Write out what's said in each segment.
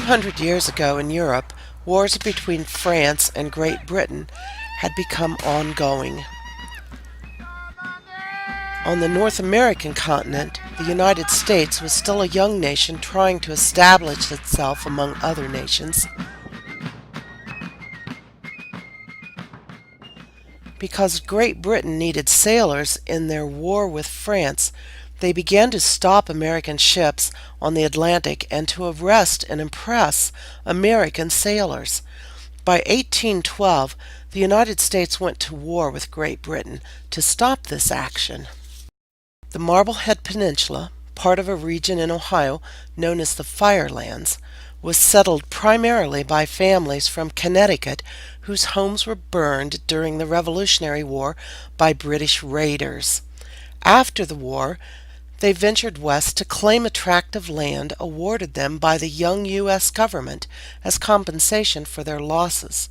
"200 years ago in Europe, wars between France and Great Britain had become ongoing. On the North American continent, the United States was still a young nation trying to establish itself among other nations. Because Great Britain needed sailors in their war with France, they began to stop American ships on the Atlantic and to arrest and impress American sailors. By 1812, the United States went to war with Great Britain to stop this action. The Marblehead Peninsula, part of a region in Ohio known as the Firelands, was settled primarily by families from Connecticut whose homes were burned during the Revolutionary War by British raiders. After the war, they ventured west to claim a tract of land awarded them by the young U.S. government as compensation for their losses.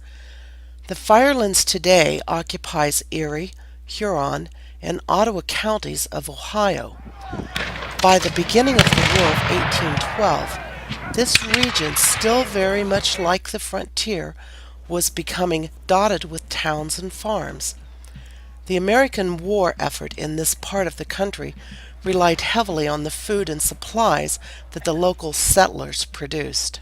The Firelands today occupies Erie, Huron, and Ottawa counties of Ohio. By the beginning of the War of 1812, this region, still very much like the frontier, was becoming dotted with towns and farms. The American war effort in this part of the country relied heavily on the food and supplies that the local settlers produced.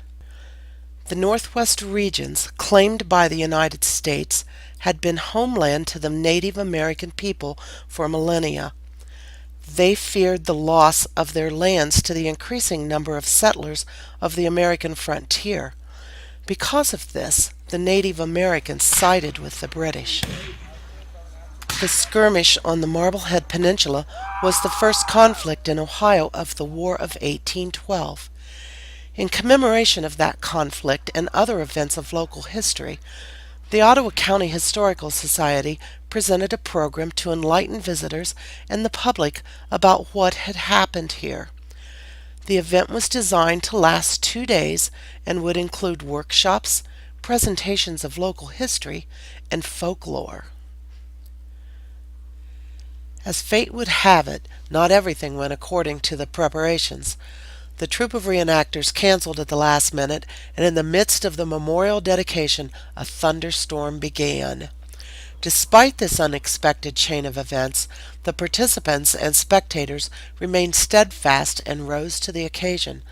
The Northwest regions, claimed by the United States, had been homeland to the Native American people for millennia. They feared the loss of their lands to the increasing number of settlers of the American frontier. Because of this, the Native Americans sided with the British. The skirmish on the Marblehead Peninsula was the first conflict in Ohio of the War of 1812. In commemoration of that conflict and other events of local history, the Ottawa County Historical Society presented a program to enlighten visitors and the public about what had happened here. The event was designed to last 2 days and would include workshops, presentations of local history, and folklore. As fate would have it, not everything went according to the preparations. The troupe of reenactors canceled at the last minute, and in the midst of the memorial dedication, a thunderstorm began. Despite this unexpected chain of events, the participants and spectators remained steadfast and rose to the occasion.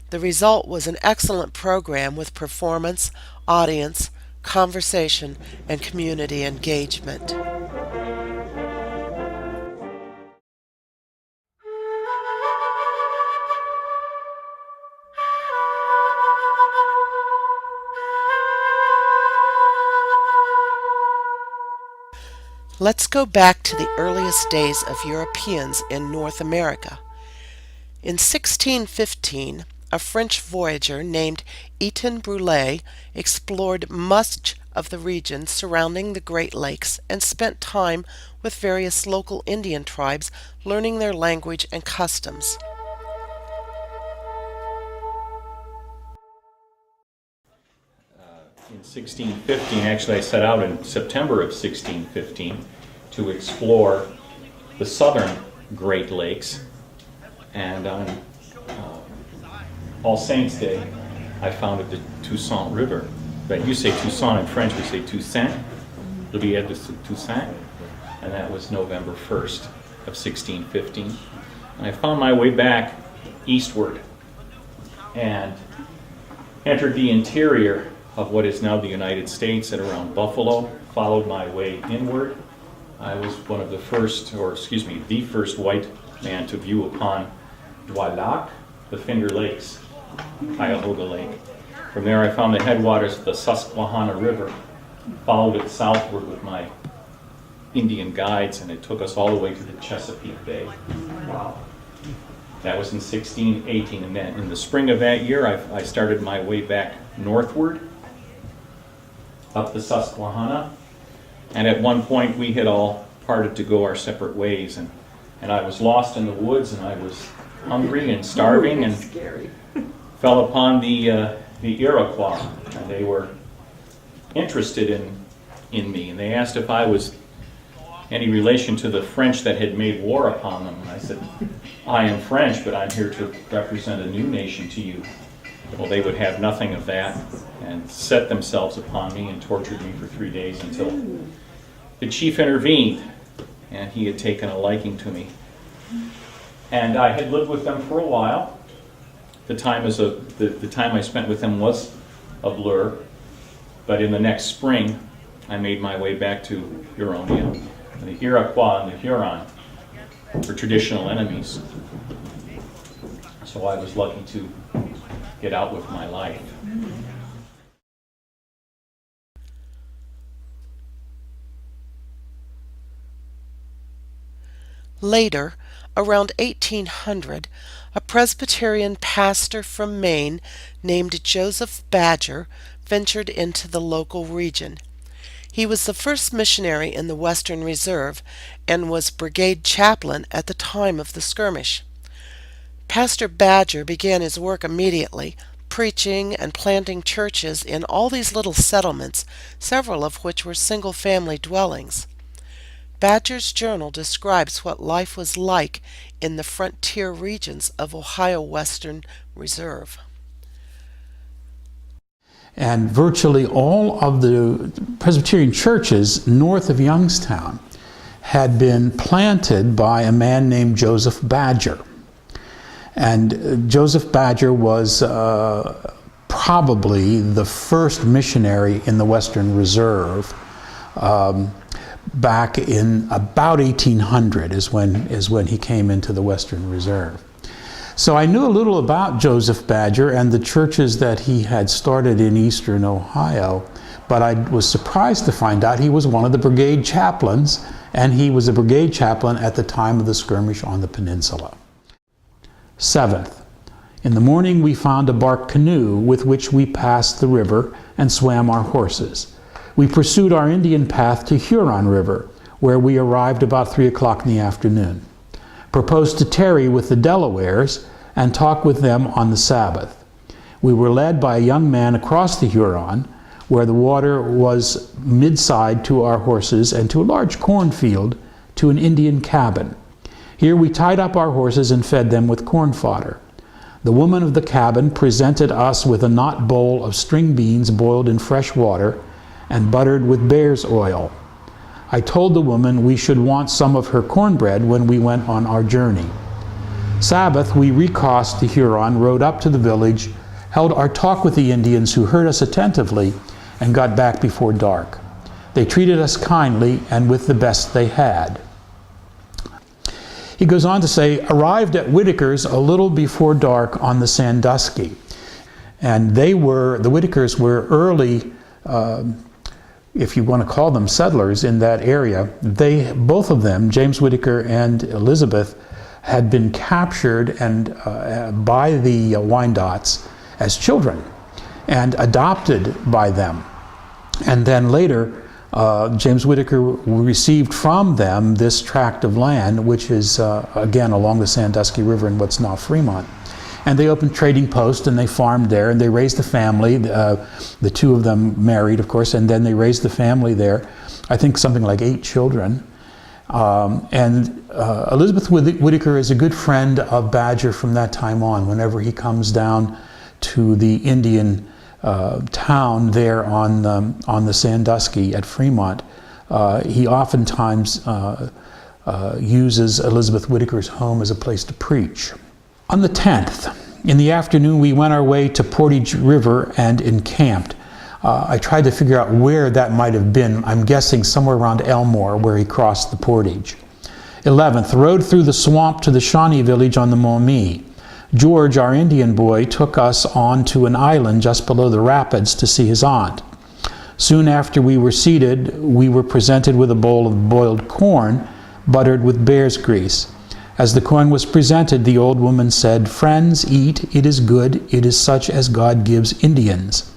The result was an excellent program with performance, audience, conversation, and community engagement. Let's go back to the earliest days of Europeans in North America. In 1615, a French voyager named Etienne Brulé explored much of the region surrounding the Great Lakes and spent time with various local Indian tribes, learning their language and customs. In 1615, actually I set out in September of 1615 to explore the southern Great Lakes, and on All Saints Day I founded the Toussaint River. But you say Toussaint in French, we say Toussaint, Rivière de Toussaint, and that was November 1st of 1615. And I found my way back eastward and entered the interior of what is now the United States at around Buffalo, followed my way inward. I was one of the first, the first white man to view upon Lac, the Finger Lakes, Cuyahoga Lake. From there I found the headwaters of the Susquehanna River, followed it southward with my Indian guides, and it took us all the way to the Chesapeake Bay. Wow. That was in 1618, and then in the spring of that year I started my way back northward, up the Susquehanna, and at one point we had all parted to go our separate ways, and I was lost in the woods, and I was hungry and starving, and fell upon the Iroquois, and they were interested in me, and they asked if I was any relation to the French that had made war upon them. And I said, I am French, but I'm here to represent a new nation to you. Well, they would have nothing of that, and set themselves upon me and tortured me for 3 days until the chief intervened, and he had taken a liking to me. And I had lived with them for a while. The time I spent with them was a blur, but in the next spring I made my way back to Huronia. The Iroquois and the Huron were traditional enemies, so I was lucky to get out with my life. Later, around 1800, a Presbyterian pastor from Maine named Joseph Badger ventured into the local region. He was the first missionary in the Western Reserve and was brigade chaplain at the time of the skirmish. Pastor Badger began his work immediately, preaching and planting churches in all these little settlements, several of which were single-family dwellings. Badger's journal describes what life was like in the frontier regions of Ohio Western Reserve. And virtually all of the Presbyterian churches north of Youngstown had been planted by a man named Joseph Badger. And Joseph Badger was probably the first missionary in the Western Reserve. Back in about 1800 is when he came into the Western Reserve. So I knew a little about Joseph Badger and the churches that he had started in eastern Ohio, but I was surprised to find out he was one of the brigade chaplains, and he was a brigade chaplain at the time of the skirmish on the peninsula. 7th, in the morning we found a bark canoe with which we passed the river and swam our horses. We pursued our Indian path to Huron River, where we arrived about 3 o'clock in the afternoon. Proposed to tarry with the Delawares and talk with them on the Sabbath. We were led by a young man across the Huron, where the water was mid-side to our horses, and to a large cornfield, to an Indian cabin. Here we tied up our horses and fed them with corn fodder. The woman of the cabin presented us with a knot bowl of string beans boiled in fresh water and buttered with bear's oil. I told the woman we should want some of her cornbread when we went on our journey. Sabbath, we recrossed the Huron, rode up to the village, held our talk with the Indians, who heard us attentively, and got back before dark. They treated us kindly and with the best they had. He goes on to say, arrived at Whitaker's a little before dark on the Sandusky. And the Whitakers were early, if you want to call them settlers in that area. Both of them, James Whitaker and Elizabeth, had been captured by the Wyandots as children and adopted by them. And then later, James Whittaker received from them this tract of land, which is, again, along the Sandusky River in what's now Fremont. And they opened trading posts, and they farmed there, and they raised a family. The two of them married, of course, and then they raised the family there. I think something like 8 children. Elizabeth Whittaker is a good friend of Badger from that time on. Whenever he comes down to the Indian town there on the Sandusky at Fremont, he oftentimes uses Elizabeth Whittaker's home as a place to preach. On the 10th, in the afternoon, we went our way to Portage River and encamped. I tried to figure out where that might have been. I'm guessing somewhere around Elmore, where he crossed the Portage. 11th, rode through the swamp to the Shawnee village on the Maumee. George, our Indian boy, took us on to an island just below the rapids to see his aunt. Soon after we were seated, we were presented with a bowl of boiled corn, buttered with bear's grease. As the corn was presented, the old woman said, "Friends, eat, it is good, it is such as God gives Indians."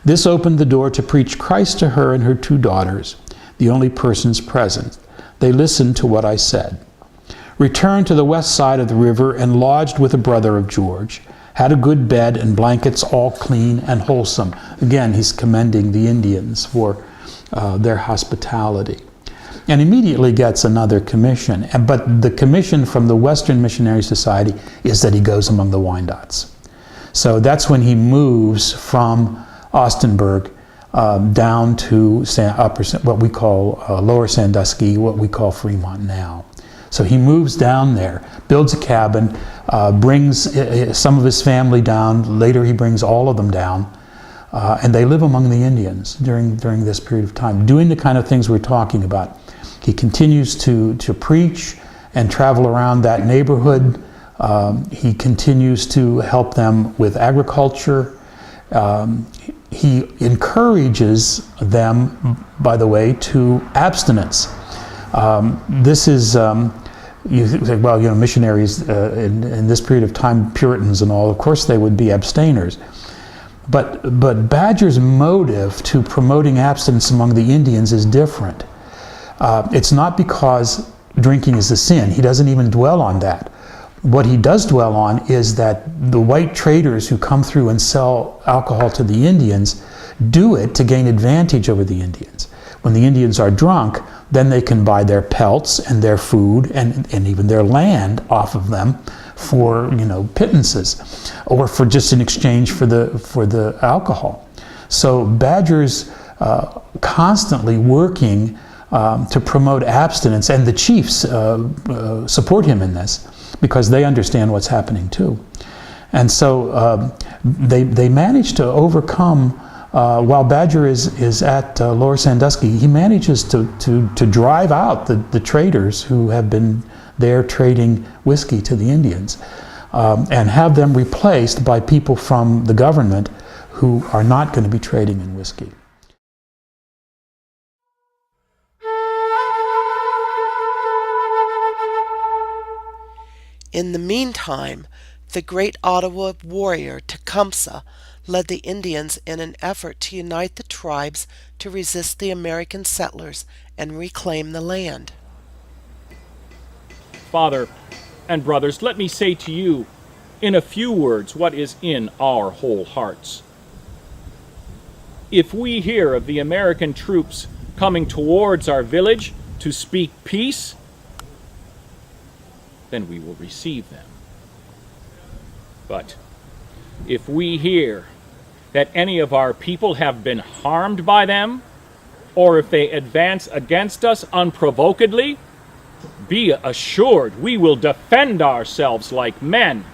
This opened the door to preach Christ to her and her 2 daughters, the only persons present. They listened to what I said. Returned to the west side of the river and lodged with a brother of George. Had a good bed and blankets all clean and wholesome. Again, he's commending the Indians for their hospitality. And immediately gets another commission. But the commission from the Western Missionary Society is that he goes among the Wyandots. So that's when he moves from Austinburg down to what we call Lower Sandusky, what we call Fremont now. So he moves down there, builds a cabin, brings some of his family down. Later he brings all of them down. And they live among the Indians during this period of time, doing the kind of things we're talking about. He continues to preach and travel around that neighborhood. He continues to help them with agriculture. He encourages them, by the way, to abstinence. This is, you say, well, missionaries in this period of time, Puritans and all, of course they would be abstainers. But Badger's motive to promoting abstinence among the Indians is different. It's not because drinking is a sin. He doesn't even dwell on that. What he does dwell on is that the white traders who come through and sell alcohol to the Indians do it to gain advantage over the Indians. When the Indians are drunk, then they can buy their pelts and their food and even their land off of them for pittances, or for just in exchange for the alcohol. So Badger's constantly working to promote abstinence, and the chiefs support him in this because they understand what's happening too. And so they manage to overcome, while Badger is at Lower Sandusky, he manages to drive out the traders who have been there trading whiskey to the Indians, and have them replaced by people from the government who are not going to be trading in whiskey. In the meantime, the great Ottawa warrior Tecumseh led the Indians in an effort to unite the tribes to resist the American settlers and reclaim the land. Father and brothers, let me say to you in a few words what is in our whole hearts. If we hear of the American troops coming towards our village to speak peace, then we will receive them. But if we hear that any of our people have been harmed by them, or if they advance against us unprovokedly, be assured we will defend ourselves like men.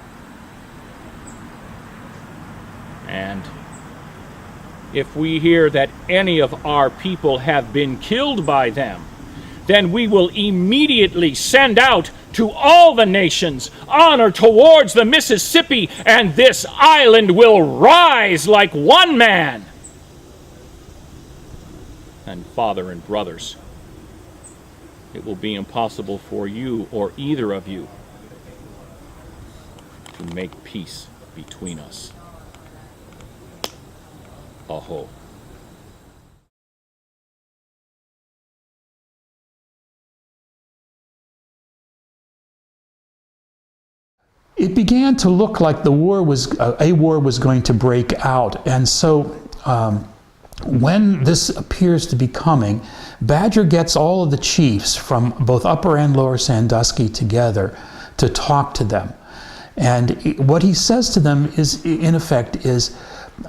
And if we hear that any of our people have been killed by them, then we will immediately send out to all the nations honor towards the Mississippi, and this island will rise like one man. And Father and brothers, it will be impossible for you or either of you to make peace between us. Aho. it began to look like the war was a war was going to break out, and so when this appears to be coming, Badger gets all of the chiefs from both Upper and Lower Sandusky together to talk to them, and what he says to them is, in effect, is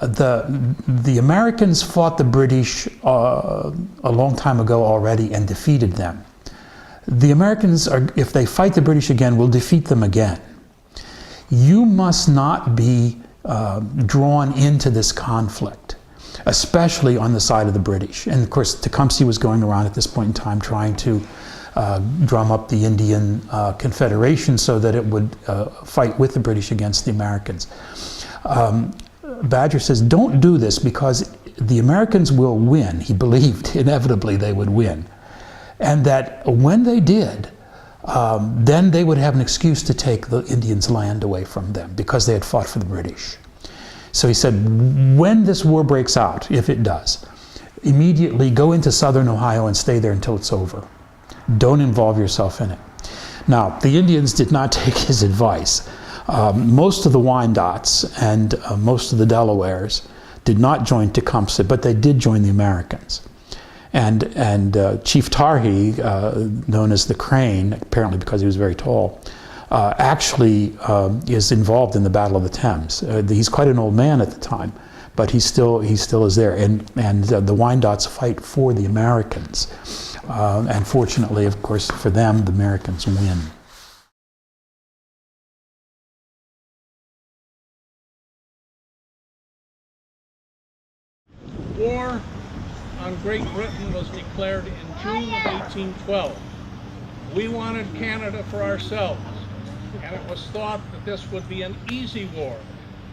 the Americans fought the British a long time ago already and defeated them. The Americans, if they fight the British again, will defeat them again. You must not be drawn into this conflict, especially on the side of the British. And of course, Tecumseh was going around at this point in time trying to drum up the Indian Confederation so that it would fight with the British against the Americans. Badger says, don't do this because the Americans will win. He believed inevitably they would win. And that when they did, then they would have an excuse to take the Indians' land away from them because they had fought for the British. So he said, when this war breaks out, if it does, immediately go into southern Ohio and stay there until it's over. Don't involve yourself in it. Now, the Indians did not take his advice. Most of the Wyandots and most of the Delawares did not join Tecumseh, but they did join the Americans. And Chief Tarhee, known as the Crane, apparently because he was very tall, actually is involved in the Battle of the Thames. He's quite an old man at the time, but he still is there. And the Wyandots fight for the Americans. And fortunately, of course, for them, the Americans win. War on Great Britain was declared in June of 1812. We wanted Canada for ourselves, and it was thought that this would be an easy war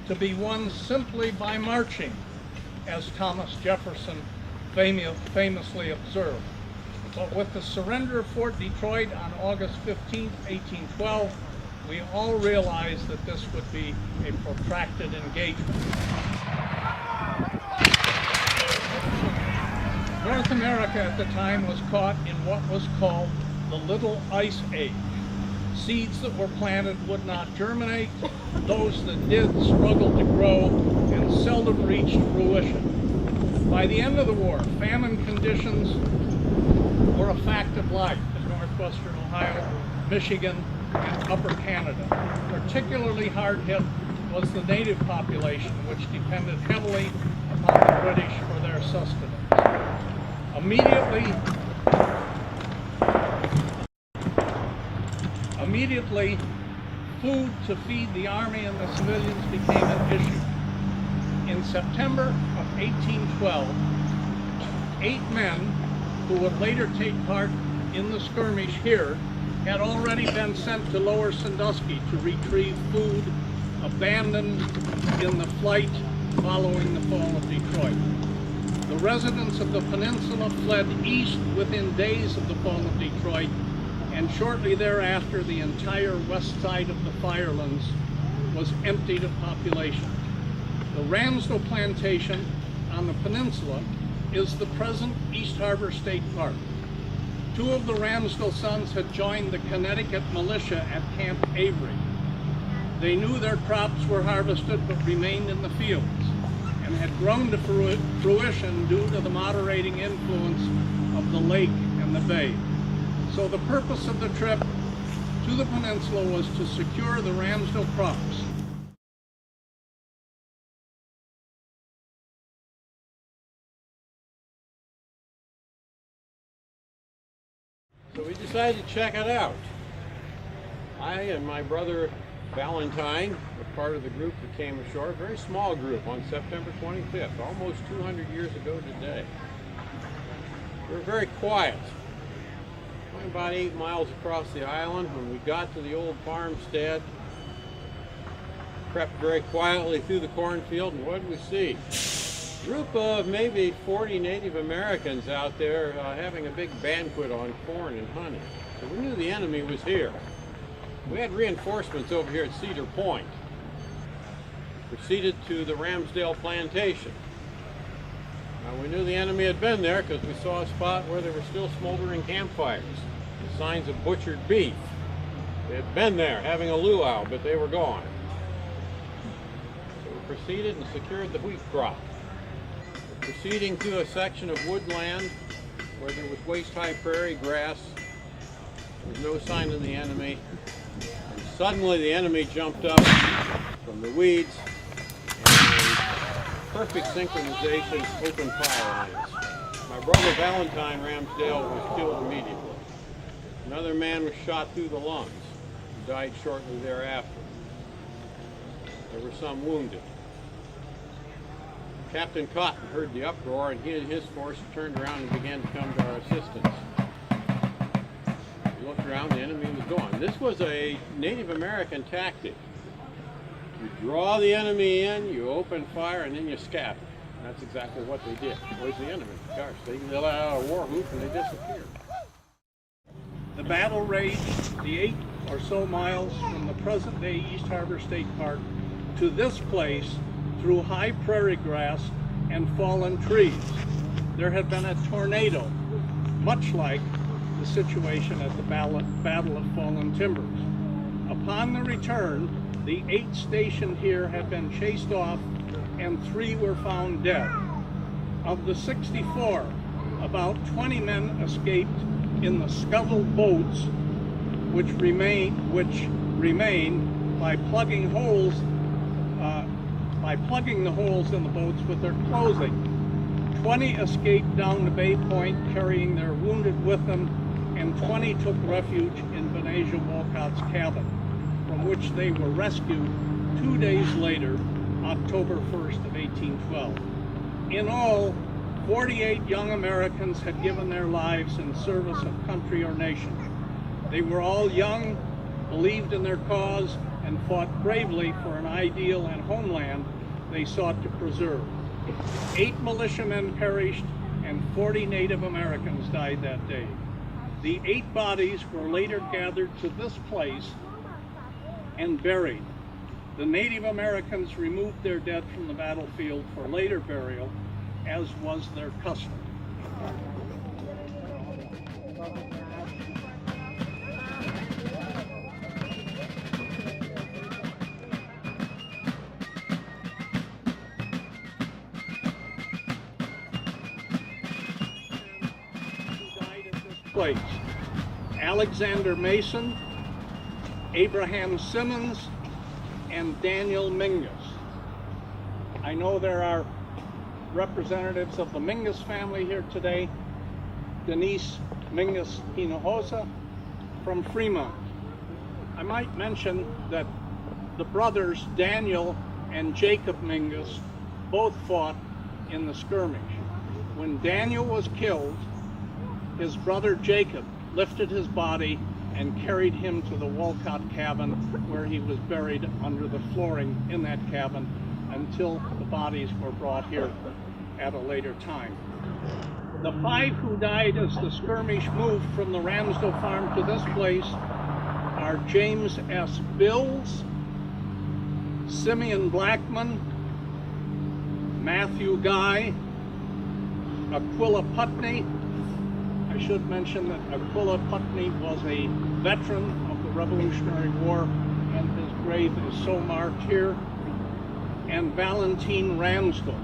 to be won simply by marching, as Thomas Jefferson famously observed. But with the surrender of Fort Detroit on August 15, 1812, we all realized that this would be a protracted engagement. North America at the time was caught in what was called the Little Ice Age. Seeds that were planted would not germinate. Those that did struggled to grow and seldom reached fruition. By the end of the war, famine conditions were a fact of life in northwestern Ohio, Michigan, and upper Canada. Particularly hard hit was the native population, which depended heavily upon the British for their sustenance. Immediately, food to feed the army and the civilians became an issue. In September of 1812, 8 men who would later take part in the skirmish here had already been sent to Lower Sandusky to retrieve food abandoned in the flight following the fall of Detroit. The residents of the peninsula fled east within days of the fall of Detroit, and shortly thereafter the entire west side of the Firelands was emptied of population. The Ramsdell Plantation on the peninsula is the present East Harbor State Park. 2 of the Ramsdell sons had joined the Connecticut militia at Camp Avery. They knew their crops were harvested but remained in the fields, and had grown to fruition due to the moderating influence of the lake and the bay. So the purpose of the trip to the peninsula was to secure the Ramsdell crops. So we decided to check it out. I and my brother Valentine were part of the group that came ashore, a very small group, on September 25th, almost 200 years ago today. We were very quiet. Went about 8 miles across the island. When we got to the old farmstead, crept very quietly through the cornfield, and what did we see? A group of maybe 40 Native Americans out there having a big banquet on corn and honey. So we knew the enemy was here. We had reinforcements over here at Cedar Point. Proceeded to the Ramsdell Plantation. Now we knew the enemy had been there because we saw a spot where there were still smoldering campfires, and signs of butchered beef. They had been there having a luau, but they were gone. So we proceeded and secured the wheat crop. Proceeding through a section of woodland where there was waist-high prairie grass. There was no sign of the enemy. And suddenly the enemy jumped up from the weeds and perfect synchronization opened fire on us. My brother Valentine Ramsdale was killed immediately. Another man was shot through the lungs. He died shortly thereafter. There were some wounded. Captain Cotton heard the uproar, and he and his force turned around and began to come to our assistance. We looked around, the enemy was gone. This was a Native American tactic. You draw the enemy in, you open fire, and then you scatter. And that's exactly what they did. Where's the enemy? Gosh, they let out a war whoop and they disappeared. The battle raged the 8 or so miles from the present-day East Harbor State Park to this place through high prairie grass and fallen trees. There had been a tornado, much like the situation at the Battle of Fallen Timbers. Upon the return, the 8 stationed here had been chased off and 3 were found dead. Of the 64, about 20 men escaped in the scuttled boats, which remain by plugging the holes in the boats with their clothing. 20 escaped down to Bay Point carrying their wounded with them, and 20 took refuge in Benaja Walcott's cabin, from which they were rescued 2 days later, October 1st of 1812. In all, 48 young Americans had given their lives in service of country or nation. They were all young, believed in their cause, and fought bravely for an ideal and homeland they sought to preserve. 8 militiamen perished and 40 Native Americans died that day. The 8 bodies were later gathered to this place and buried. The Native Americans removed their dead from the battlefield for later burial, as was their custom. Who died at this place? Alexander Mason, Abraham Simmons, and Daniel Mingus. I know there are representatives of the Mingus family here today. Denise Mingus Hinojosa from Fremont. I might mention that the brothers Daniel and Jacob Mingus both fought in the skirmish. When Daniel was killed, his brother Jacob lifted his body and carried him to the Walcott cabin, where he was buried under the flooring in that cabin until the bodies were brought here at a later time. The 5 who died as the skirmish moved from the Ramsdell farm to this place are James S. Bills, Simeon Blackman, Matthew Guy, Aquila Putney. I should mention that Aquila Putney was a veteran of the Revolutionary War, and his grave is so marked here, and Valentine Ramsdell.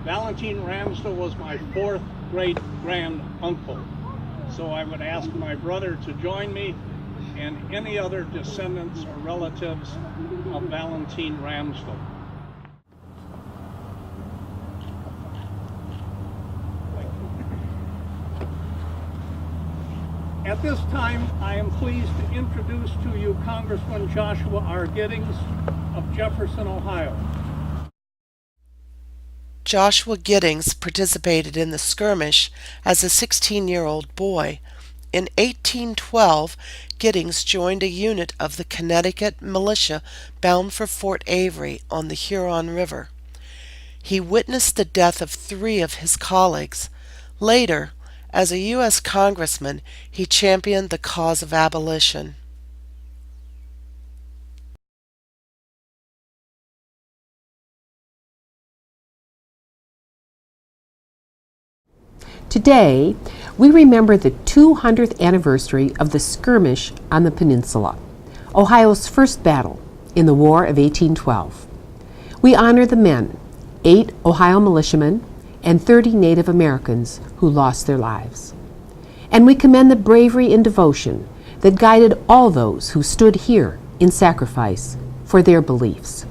Valentine Ramsdell was my 4th great-grand uncle, so I would ask my brother to join me and any other descendants or relatives of Valentine Ramsdell. At this time, I am pleased to introduce to you Congressman Joshua R. Giddings of Jefferson, Ohio. Joshua Giddings participated in the skirmish as a 16-year-old boy. In 1812, Giddings joined a unit of the Connecticut militia bound for Fort Avery on the Huron River. He witnessed the death of 3 of his colleagues. Later, as a U.S. congressman, he championed the cause of abolition. Today, we remember the 200th anniversary of the Skirmish on the peninsula, Ohio's first battle in the War of 1812. We honor the men, 8 Ohio militiamen and 30 Native Americans who lost their lives. And we commend the bravery and devotion that guided all those who stood here in sacrifice for their beliefs.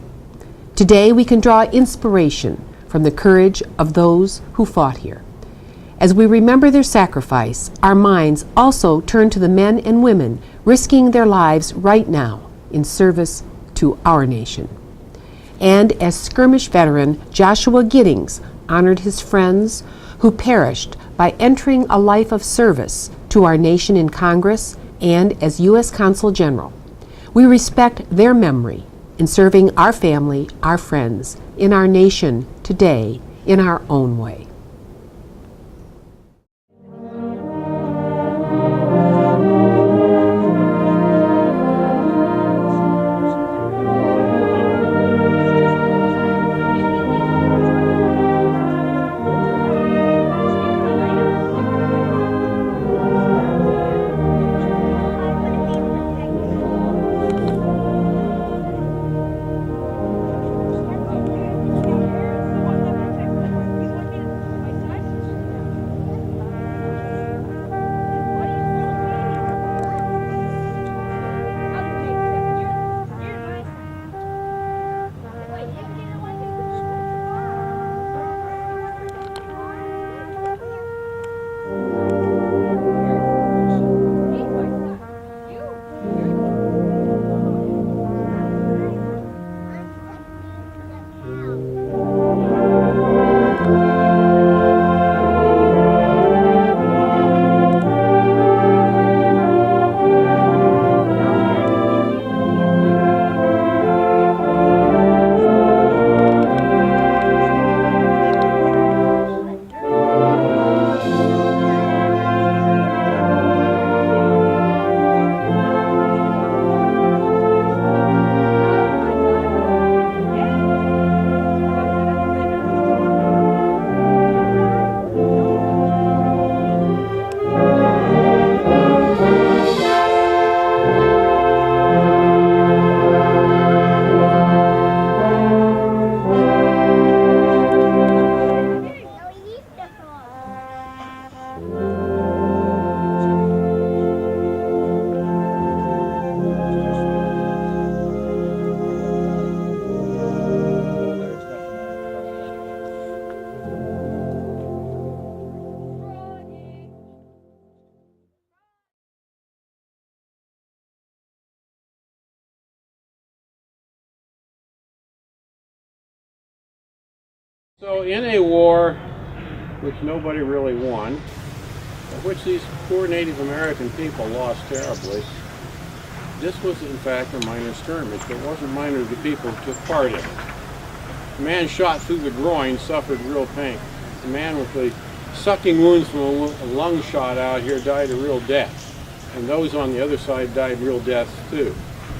Today we can draw inspiration from the courage of those who fought here. As we remember their sacrifice, our minds also turn to the men and women risking their lives right now in service to our nation. And as Skirmish veteran Joshua Giddings honored his friends who perished by entering a life of service to our nation in Congress and as U.S. Consul General, we respect their memory in serving our family, our friends, in our nation today in our own way. So in a war which nobody really won, which these poor Native American people lost terribly, this was in fact a minor skirmish, but it wasn't minor to the people who took part in it. The man shot through the groin suffered real pain. The man with the sucking wounds from a lung shot out here died a real death. And those on the other side died real deaths too.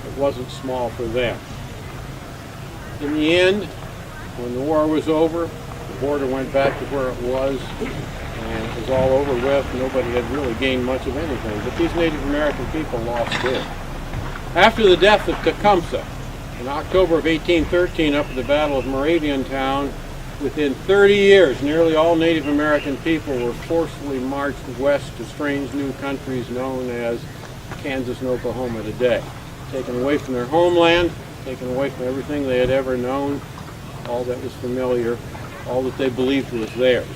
It wasn't small for them. In the end, when the war was over, the border went back to where it was, and it was all over with. Nobody had really gained much of anything, but these Native American people lost big. After the death of Tecumseh, in October of 1813, up at the Battle of Moraviantown, within 30 years, nearly all Native American people were forcibly marched west to strange new countries known as Kansas and Oklahoma today. Taken away from their homeland, taken away from everything they had ever known, all that was familiar, all that they believed was theirs.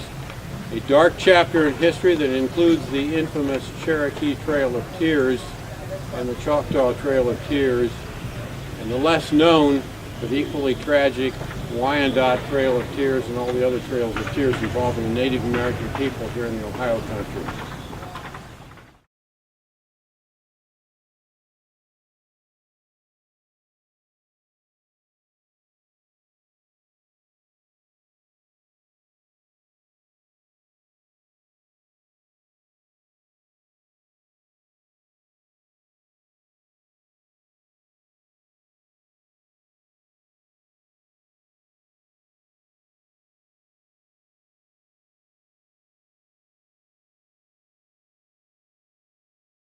A dark chapter in history that includes the infamous Cherokee Trail of Tears and the Choctaw Trail of Tears, and the less known but equally tragic Wyandotte Trail of Tears and all the other trails of tears involving Native American people here in the Ohio country.